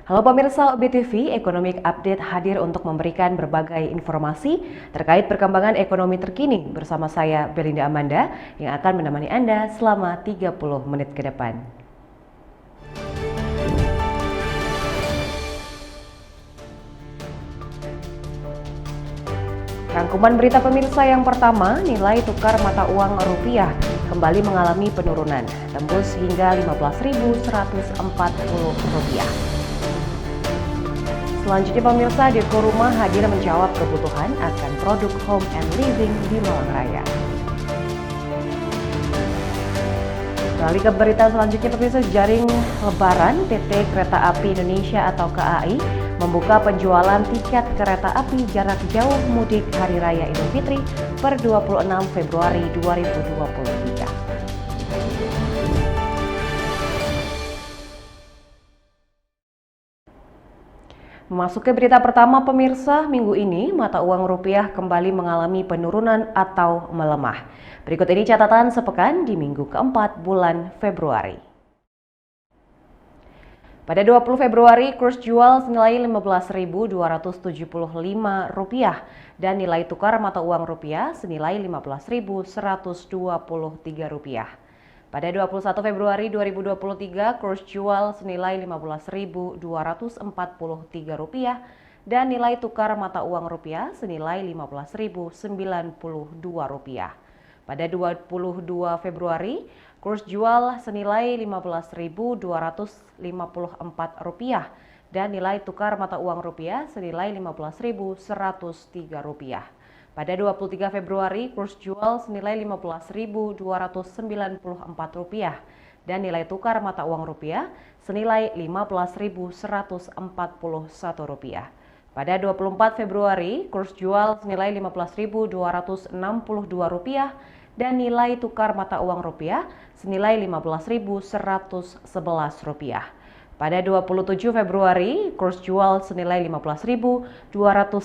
Halo pemirsa OBTV, Economic Update hadir untuk memberikan berbagai informasi terkait perkembangan ekonomi terkini bersama saya Belinda Amanda yang akan menemani Anda selama 30 menit ke depan. Rangkuman berita pemirsa yang pertama, nilai tukar mata uang rupiah kembali mengalami penurunan, tembus hingga Rp15.140. Selanjutnya pemirsa, Deco Rumah hadir menjawab kebutuhan akan produk home and living di Malang Raya. Beralih ke berita selanjutnya pemirsa, jaring lebaran PT Kereta Api Indonesia atau KAI membuka penjualan tiket kereta api jarak jauh mudik Hari Raya Idul Fitri per 26 Februari 2023. Memasuki berita pertama pemirsa, minggu ini mata uang rupiah kembali mengalami penurunan atau melemah. Berikut ini catatan sepekan di minggu keempat bulan Februari. Pada 20 Februari, kurs jual senilai Rp15.275 dan nilai tukar mata uang rupiah senilai Rp15.123. Pada 21 Februari 2023, kurs jual senilai Rp15.243 dan nilai tukar mata uang rupiah senilai Rp15.092. Pada 22 Februari, kurs jual senilai Rp15.254 dan nilai tukar mata uang rupiah senilai Rp15.103. Pada 23 Februari, kurs jual senilai Rp15.294 dan nilai tukar mata uang rupiah senilai Rp15.141. Pada 24 Februari, kurs jual senilai Rp15.262 dan nilai tukar mata uang rupiah senilai Rp15.111. Pada 27 Februari, kurs jual senilai Rp15.292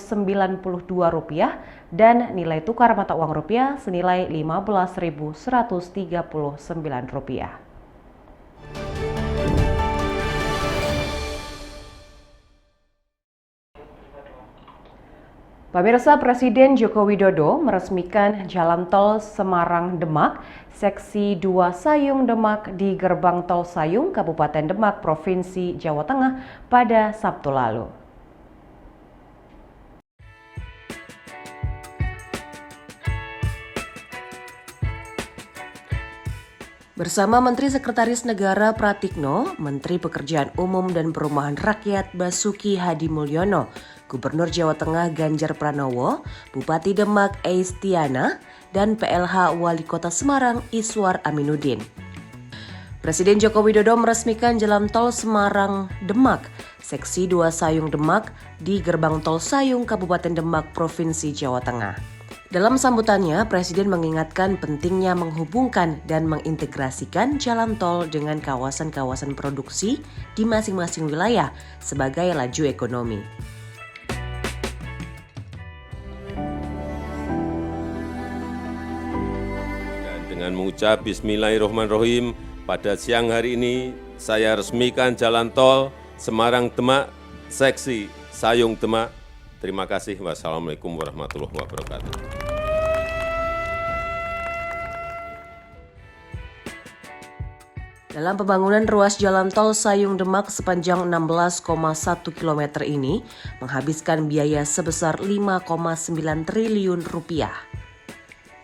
dan nilai tukar mata uang rupiah senilai Rp15.139. Pemirsa, Presiden Joko Widodo meresmikan jalan tol Semarang-Demak, seksi 2 Sayung-Demak di Gerbang Tol Sayung, Kabupaten Demak, Provinsi Jawa Tengah pada Sabtu lalu. Bersama Menteri Sekretaris Negara Pratikno, Menteri Pekerjaan Umum dan Perumahan Rakyat Basuki Hadi Mulyono, Gubernur Jawa Tengah Ganjar Pranowo, Bupati Demak Eistiana, dan PLH Wali Kota Semarang Iswar Aminuddin. Presiden Joko Widodo meresmikan jalan tol Semarang-Demak, seksi 2 Sayung-Demak di Gerbang Tol Sayung, Kabupaten Demak, Provinsi Jawa Tengah. Dalam sambutannya, Presiden mengingatkan pentingnya menghubungkan dan mengintegrasikan jalan tol dengan kawasan-kawasan produksi di masing-masing wilayah sebagai laju ekonomi. Dan dengan mengucap Bismillahirrahmanirrahim, pada siang hari ini saya resmikan jalan tol Semarang-Demak, seksi Sayung-Demak. Terima kasih. Wassalamualaikum warahmatullahi wabarakatuh. Dalam pembangunan ruas jalan tol Sayung-Demak sepanjang 16,1 km ini menghabiskan biaya sebesar Rp5,9 triliun.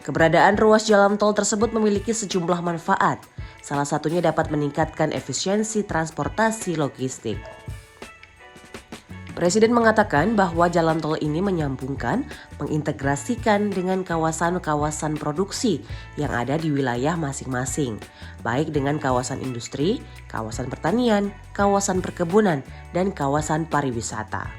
Keberadaan ruas jalan tol tersebut memiliki sejumlah manfaat, salah satunya dapat meningkatkan efisiensi transportasi logistik. Presiden mengatakan bahwa jalan tol ini menyambungkan, mengintegrasikan dengan kawasan-kawasan produksi yang ada di wilayah masing-masing, baik dengan kawasan industri, kawasan pertanian, kawasan perkebunan, dan kawasan pariwisata.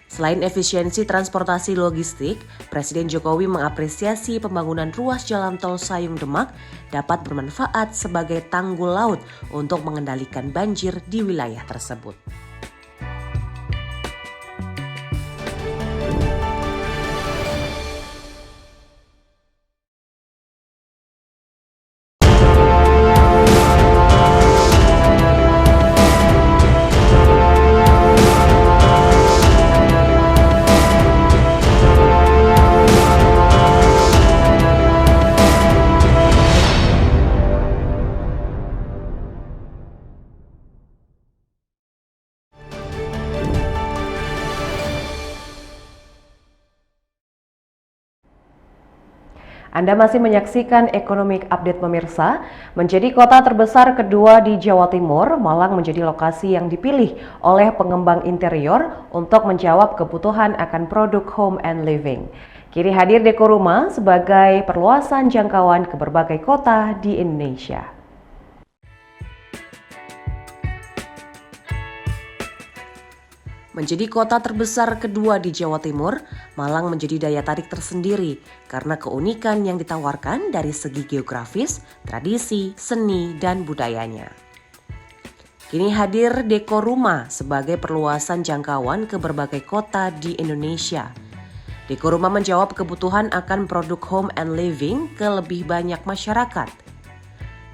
Selain efisiensi transportasi logistik, Presiden Jokowi mengapresiasi pembangunan ruas jalan tol Sayung-Demak dapat bermanfaat sebagai tanggul laut untuk mengendalikan banjir di wilayah tersebut. Anda masih menyaksikan Economic Update pemirsa. Menjadi kota terbesar kedua di Jawa Timur, Malang menjadi lokasi yang dipilih oleh pengembang interior untuk menjawab kebutuhan akan produk home and living. Kini hadir Dekoruma sebagai perluasan jangkauan ke berbagai kota di Indonesia. Menjadi kota terbesar kedua di Jawa Timur, Malang menjadi daya tarik tersendiri karena keunikan yang ditawarkan dari segi geografis, tradisi, seni, dan budayanya. Kini hadir Dekoruma sebagai perluasan jangkauan ke berbagai kota di Indonesia. Dekoruma menjawab kebutuhan akan produk home and living ke lebih banyak masyarakat.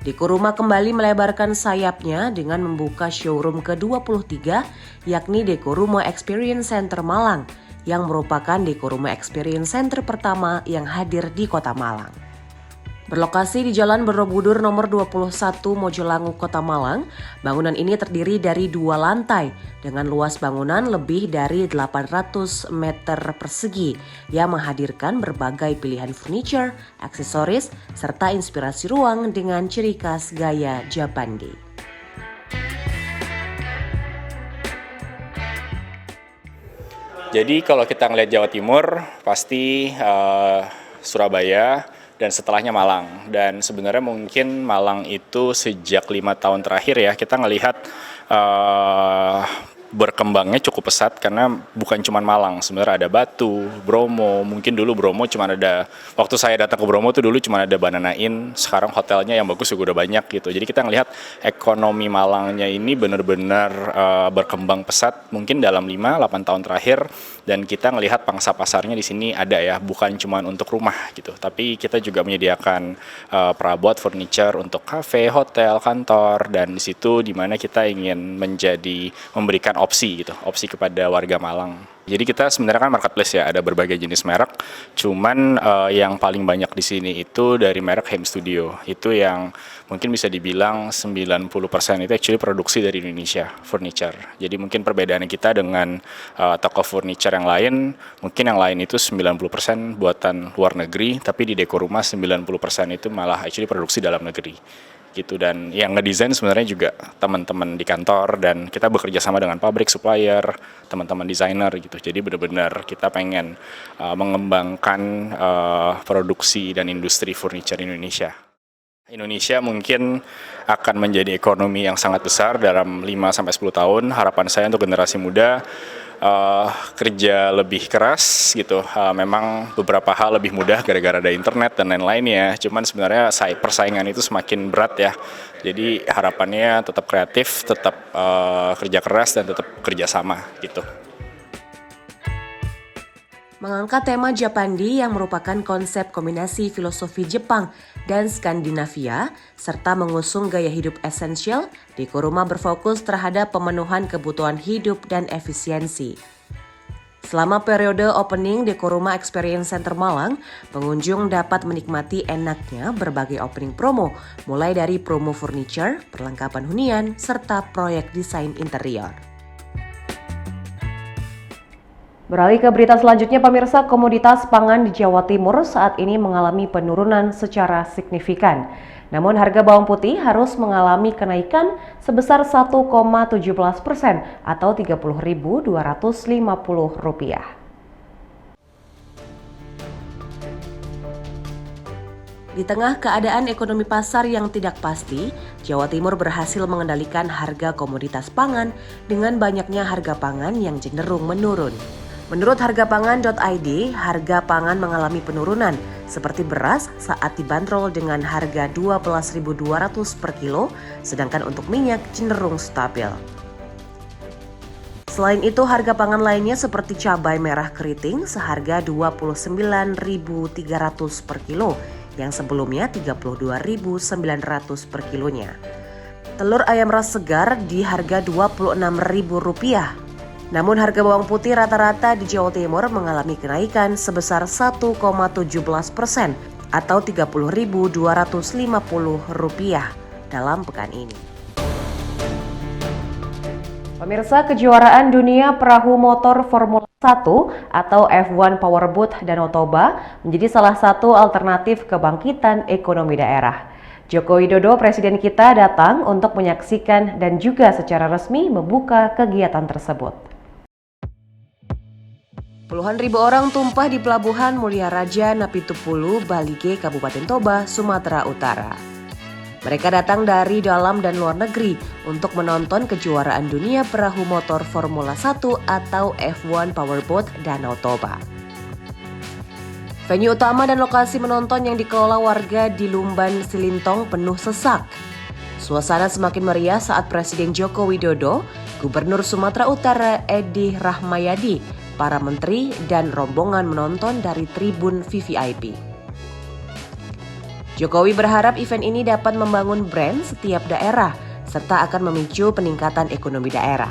Dekoruma kembali melebarkan sayapnya dengan membuka showroom ke-23, yakni Dekoruma Experience Center Malang, yang merupakan Dekoruma Experience Center pertama yang hadir di Kota Malang. Berlokasi di Jalan Borobudur nomor 21 Mojolangu, Kota Malang, bangunan ini terdiri dari 2 lantai dengan luas bangunan lebih dari 800 meter persegi yang menghadirkan berbagai pilihan furniture, aksesoris, serta inspirasi ruang dengan ciri khas gaya Japandi. Jadi kalau kita ngelihat Jawa Timur, pasti Surabaya, dan setelahnya Malang. Dan sebenarnya mungkin Malang itu sejak 5 tahun terakhir ya kita ngelihat berkembangnya cukup pesat karena bukan cuma Malang, sebenarnya ada Batu, Bromo, mungkin dulu Bromo cuma ada, waktu saya datang ke Bromo tuh dulu cuma ada Banana Inn, sekarang hotelnya yang bagus juga udah banyak gitu. Jadi kita ngelihat ekonomi Malangnya ini benar-benar berkembang pesat mungkin dalam 5-8 tahun terakhir, dan kita ngelihat pangsa pasarnya di sini ada ya, bukan cuma untuk rumah gitu, tapi kita juga menyediakan perabot furniture untuk kafe, hotel, kantor, dan di situ dimana kita ingin memberikan opsi kepada warga Malang. Jadi kita sebenarnya kan marketplace ya, ada berbagai jenis merek. Cuman yang paling banyak di sini itu dari merek Home Studio. Itu yang mungkin bisa dibilang 90% itu actually produksi dari Indonesia, furniture. Jadi mungkin perbedaannya kita dengan toko furniture yang lain, mungkin yang lain itu 90% buatan luar negeri, tapi di Dekoruma 90% itu malah actually produksi dalam negeri. Gitu, dan yang ngedesain sebenarnya juga teman-teman di kantor, dan kita bekerja sama dengan pabrik, supplier, teman-teman desainer gitu. Jadi benar-benar kita pengen mengembangkan produksi dan industri furniture Indonesia. Indonesia mungkin akan menjadi ekonomi yang sangat besar dalam 5-10 tahun. Harapan saya untuk generasi muda kerja lebih keras gitu. Memang beberapa hal lebih mudah gara-gara ada internet dan lain-lainnya. Cuman sebenarnya persaingan itu semakin berat ya. Jadi harapannya tetap kreatif, tetap kerja keras, dan tetap kerja sama gitu. Mengangkat tema Japandi yang merupakan konsep kombinasi filosofi Jepang dan Skandinavia, serta mengusung gaya hidup esensial, Dekoruma berfokus terhadap pemenuhan kebutuhan hidup dan efisiensi. Selama periode opening Dekoruma Experience Center Malang, pengunjung dapat menikmati enaknya berbagai opening promo, mulai dari promo furniture, perlengkapan hunian, serta proyek desain interior. Beralih ke berita selanjutnya, pemirsa, komoditas pangan di Jawa Timur saat ini mengalami penurunan secara signifikan. Namun harga bawang putih harus mengalami kenaikan sebesar 1,17% atau Rp30.250. Di tengah keadaan ekonomi pasar yang tidak pasti, Jawa Timur berhasil mengendalikan harga komoditas pangan dengan banyaknya harga pangan yang cenderung menurun. Menurut hargapangan.id, harga pangan mengalami penurunan, seperti beras saat dibanderol dengan harga Rp12.200 per kilo, sedangkan untuk minyak cenderung stabil. Selain itu, harga pangan lainnya seperti cabai merah keriting seharga Rp29.300 per kilo, yang sebelumnya Rp32.900 per kilonya. Telur ayam ras segar di harga Rp26.000. Namun harga bawang putih rata-rata di Jawa Timur mengalami kenaikan sebesar 1,17% atau Rp30.250 dalam pekan ini. Pemirsa, kejuaraan dunia perahu motor Formula atau F1 Powerboat Danau Toba menjadi salah satu alternatif kebangkitan ekonomi daerah. Joko Widodo, presiden kita, datang untuk menyaksikan dan juga secara resmi membuka kegiatan tersebut. Puluhan ribu orang tumpah di Pelabuhan Mulia Raja Napitupulu, Balige, Kabupaten Toba, Sumatera Utara. Mereka datang dari dalam dan luar negeri untuk menonton kejuaraan dunia perahu motor Formula 1 atau F1 Powerboat Danau Toba. Venue utama dan lokasi menonton yang dikelola warga di Lumban Silintong penuh sesak. Suasana semakin meriah saat Presiden Joko Widodo, Gubernur Sumatera Utara Edi Rahmayadi, para menteri dan rombongan menonton dari tribun VVIP. Jokowi berharap event ini dapat membangun brand setiap daerah serta akan memicu peningkatan ekonomi daerah.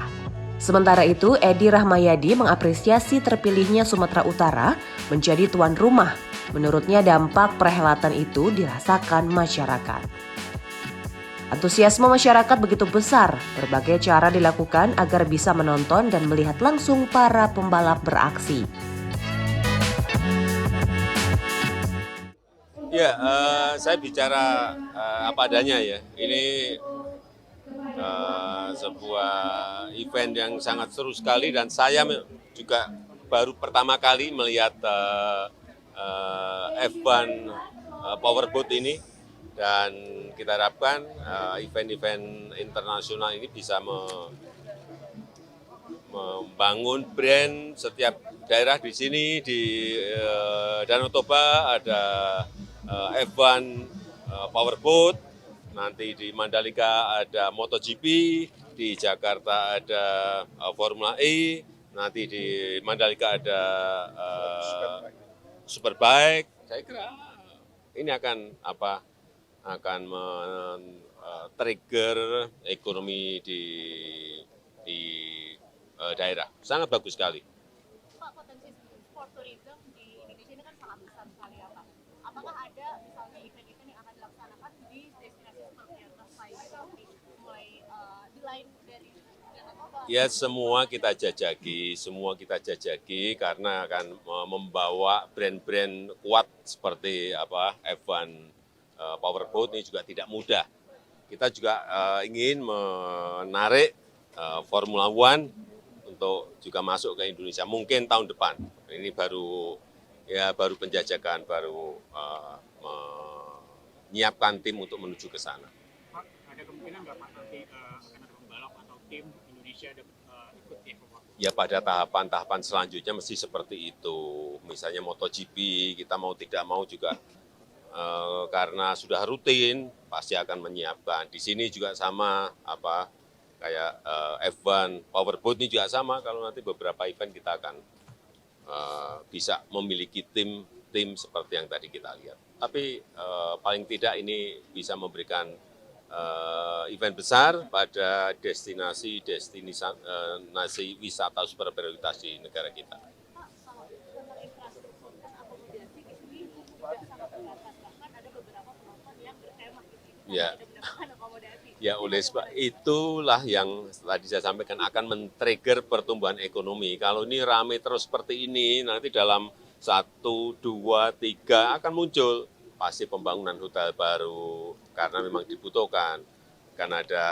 Sementara itu, Edi Rahmayadi mengapresiasi terpilihnya Sumatera Utara menjadi tuan rumah. Menurutnya dampak perhelatan itu dirasakan masyarakat. Antusiasme masyarakat begitu besar, berbagai cara dilakukan agar bisa menonton dan melihat langsung para pembalap beraksi. Ya, saya bicara apa adanya ya. Ini sebuah event yang sangat seru sekali dan saya juga baru pertama kali melihat F1 Powerboat ini. Dan kita harapkan event-event internasional ini bisa membangun brand setiap daerah di sini. Di Danau Toba ada F1 Powerboat, nanti di Mandalika ada MotoGP, di Jakarta ada Formula E, nanti di Mandalika ada Superbike. Saya kira ini akan men-trigger ekonomi di daerah. Sangat bagus sekali. Pak, potensi sport tourism di Indonesia ini kan sangat besar sekali ya Pak. Apakah ada misalnya event-event yang akan dilaksanakan di destinasi seperti yang mulai di lain dari Danau? Ya semua kita jajaki karena akan membawa brand-brand kuat seperti F1 Powerboat ini juga tidak mudah. Kita juga ingin menarik Formula One untuk juga masuk ke Indonesia mungkin tahun depan. Ini baru penjajakan, baru menyiapkan tim untuk menuju ke sana. Pak, ada kemungkinan nggak Pak nanti akan ada pembalap atau tim Indonesia dapat ikut di F1? Ya pada tahapan-tahapan selanjutnya mesti seperti itu. Misalnya MotoGP, kita mau tidak mau juga karena sudah rutin pasti akan menyiapkan. Di sini juga sama kayak F1 Powerboat ini juga sama. Kalau nanti beberapa event kita akan bisa memiliki tim seperti yang tadi kita lihat. Tapi paling tidak ini bisa memberikan event besar pada destinasi wisata super prioritas di negara kita. Pak, kalau tentang infrastruktur dan akomodasi di sini juga sangat terbatas. Bahkan ada beberapa penonton yang berkemah di sini Ya. tidak mendapatkan akomodasi. Ya, oleh sebab itulah yang tadi saya sampaikan akan men-trigger pertumbuhan ekonomi. Kalau ini ramai terus seperti ini, nanti dalam 1, 2, 3 akan muncul pasti pembangunan hotel baru karena memang dibutuhkan. Kan ada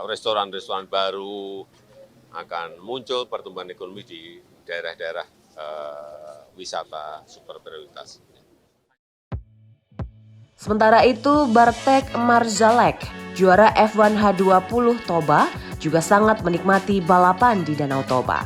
restoran-restoran baru, akan muncul pertumbuhan ekonomi di daerah-daerah wisata super prioritas. Sementara itu, Bartek Marzalek, juara F1 H20 Toba, juga sangat menikmati balapan di Danau Toba.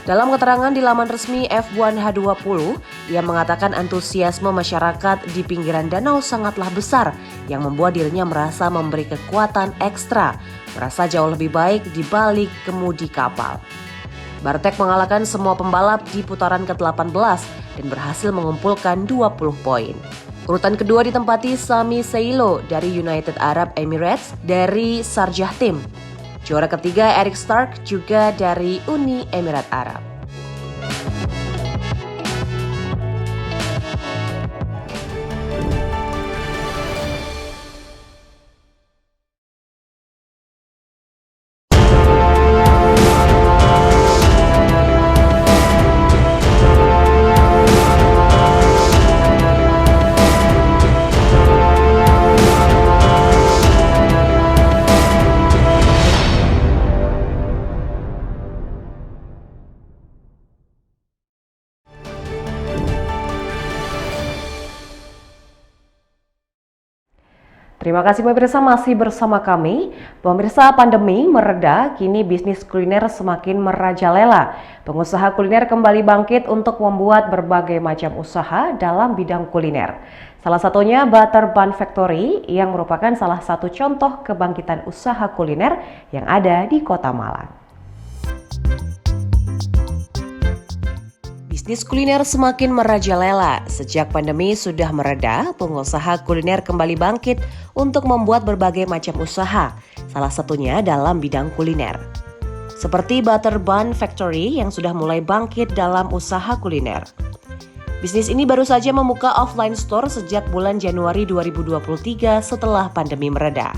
Dalam keterangan di laman resmi F1 H20, ia mengatakan antusiasme masyarakat di pinggiran danau sangatlah besar yang membuat dirinya merasa memberi kekuatan ekstra, merasa jauh lebih baik dibalik kemudi kapal. Bartek mengalahkan semua pembalap di putaran ke-18 dan berhasil mengumpulkan 20 poin. Urutan kedua ditempati Sami Seilo dari United Arab Emirates dari Sharjah Team. Juara ketiga Eric Stark juga dari Uni Emirat Arab. Terima kasih pemirsa masih bersama kami. Pemirsa, pandemi mereda, kini bisnis kuliner semakin merajalela. Pengusaha kuliner kembali bangkit untuk membuat berbagai macam usaha dalam bidang kuliner. Salah satunya Butter Bun Factory yang merupakan salah satu contoh kebangkitan usaha kuliner yang ada di Kota Malang. Bisnis kuliner semakin merajalela. Sejak pandemi sudah mereda, pengusaha kuliner kembali bangkit untuk membuat berbagai macam usaha, salah satunya dalam bidang kuliner. Seperti Butter Bun Factory yang sudah mulai bangkit dalam usaha kuliner. Bisnis ini baru saja membuka offline store sejak bulan Januari 2023 setelah pandemi mereda.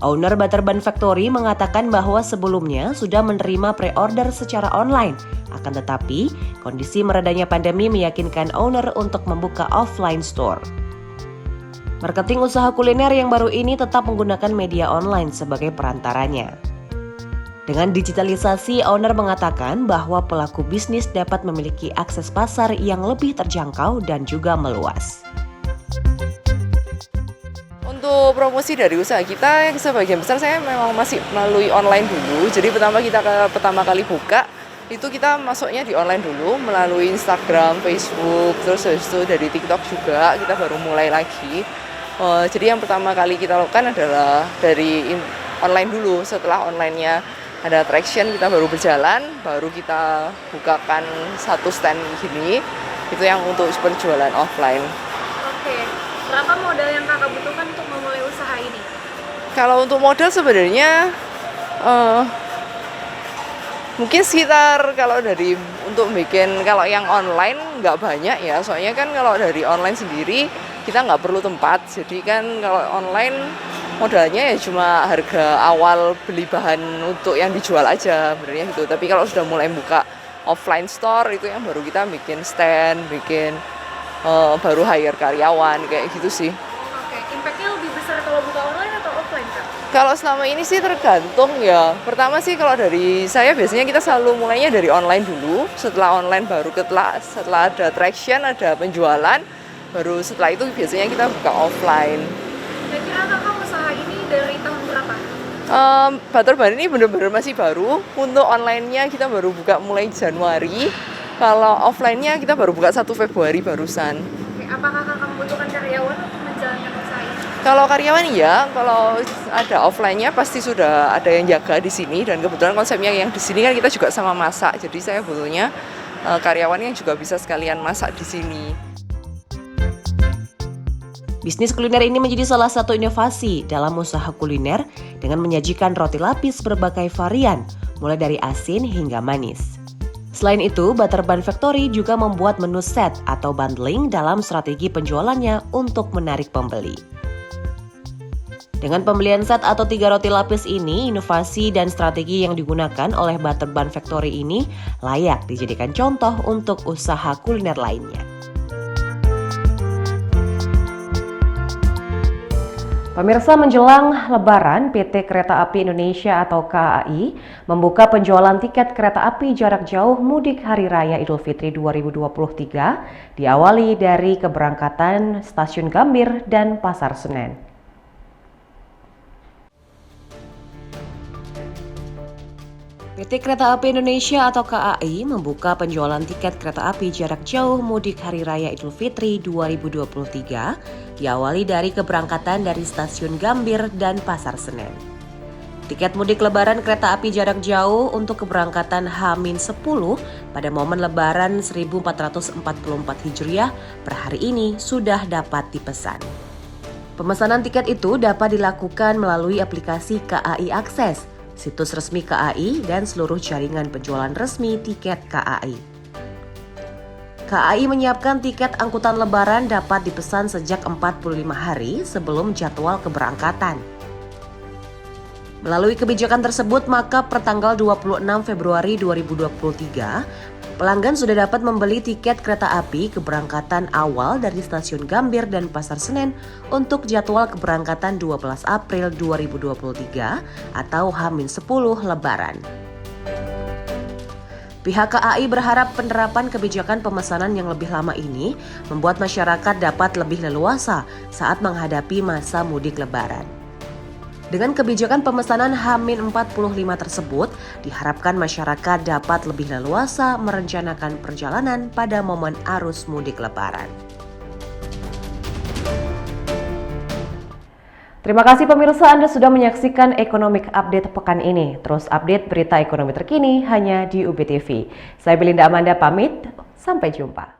Owner Butter Bun Factory mengatakan bahwa sebelumnya sudah menerima pre-order secara online. Akan tetapi, kondisi meredanya pandemi meyakinkan owner untuk membuka offline store. Marketing usaha kuliner yang baru ini tetap menggunakan media online sebagai perantaranya. Dengan digitalisasi, owner mengatakan bahwa pelaku bisnis dapat memiliki akses pasar yang lebih terjangkau dan juga meluas. Untuk promosi dari usaha kita yang sebagian besar saya memang masih melalui online dulu. Jadi pertama kali buka itu kita masuknya di online dulu melalui Instagram, Facebook, terus habis itu dari TikTok juga kita baru mulai lagi. Jadi yang pertama kali kita lakukan adalah dari online dulu. Setelah onlinenya ada traction, kita baru berjalan, baru kita bukakan satu stand gini. Itu yang untuk penjualan offline. Oke, berapa modal yang kakak butuhkan untuk memulai usaha ini? Kalau untuk modal sebenarnya mungkin sekitar untuk bikin kalau yang online nggak banyak ya, soalnya kan kalau dari online sendiri kita nggak perlu tempat, jadi kan kalau online modalnya ya cuma harga awal beli bahan untuk yang dijual aja sebenarnya gitu. Tapi kalau sudah mulai buka offline store itu yang baru kita bikin stand, baru hire karyawan kayak gitu sih. Oke, impact-nya lebih besar kalau buka online atau offline, Kak? Kalau selama ini sih tergantung ya. Pertama sih kalau dari saya biasanya kita selalu mulainya dari online dulu. Setelah online baru setelah ada traction, ada penjualan, baru setelah itu biasanya kita buka offline. Kira-kira kakak usaha ini dari tahun berapa? Butter Bun ini benar-benar masih baru. Untuk online-nya kita baru buka mulai Januari. Kalau offline-nya kita baru buka 1 Februari barusan. Oke, apakah kakak membutuhkan karyawan untuk menjalankan usaha ini? Kalau karyawan ya, kalau ada offline-nya pasti sudah ada yang jaga di sini, dan kebetulan konsepnya yang di sini kan kita juga sama masak, jadi saya butuhnya karyawan yang juga bisa sekalian masak di sini. Bisnis kuliner ini menjadi salah satu inovasi dalam usaha kuliner dengan menyajikan roti lapis berbagai varian, mulai dari asin hingga manis. Selain itu, Butter Bun Factory juga membuat menu set atau bundling dalam strategi penjualannya untuk menarik pembeli. Dengan pembelian set atau 3 roti lapis ini, inovasi dan strategi yang digunakan oleh Butter Bun Factory ini layak dijadikan contoh untuk usaha kuliner lainnya. Pemirsa, menjelang Lebaran, PT Kereta Api Indonesia atau KAI membuka penjualan tiket kereta api jarak jauh mudik Hari Raya Idul Fitri 2023 diawali dari keberangkatan Stasiun Gambir dan Pasar Senen. PT Kereta Api Indonesia atau KAI membuka penjualan tiket kereta api jarak jauh mudik Hari Raya Idul Fitri 2023 diawali dari keberangkatan dari Stasiun Gambir dan Pasar Senen. Tiket mudik Lebaran kereta api jarak jauh untuk keberangkatan H-10 pada momen Lebaran 1444 Hijriah per hari ini sudah dapat dipesan. Pemesanan tiket itu dapat dilakukan melalui aplikasi KAI Akses, situs resmi KAI, dan seluruh jaringan penjualan resmi tiket KAI. KAI menyiapkan tiket angkutan Lebaran dapat dipesan sejak 45 hari sebelum jadwal keberangkatan. Melalui kebijakan tersebut, maka per tanggal 26 Februari 2023, pelanggan sudah dapat membeli tiket kereta api keberangkatan awal dari Stasiun Gambir dan Pasar Senen untuk jadwal keberangkatan 12 April 2023 atau H-10 Lebaran. Pihak KAI berharap penerapan kebijakan pemesanan yang lebih lama ini membuat masyarakat dapat lebih leluasa saat menghadapi masa mudik Lebaran. Dengan kebijakan pemesanan H-45 tersebut, diharapkan masyarakat dapat lebih leluasa merencanakan perjalanan pada momen arus mudik Lebaran. Terima kasih pemirsa, Anda sudah menyaksikan Economic Update pekan ini. Terus update berita ekonomi terkini hanya di UBTV. Saya Belinda Amanda pamit, sampai jumpa.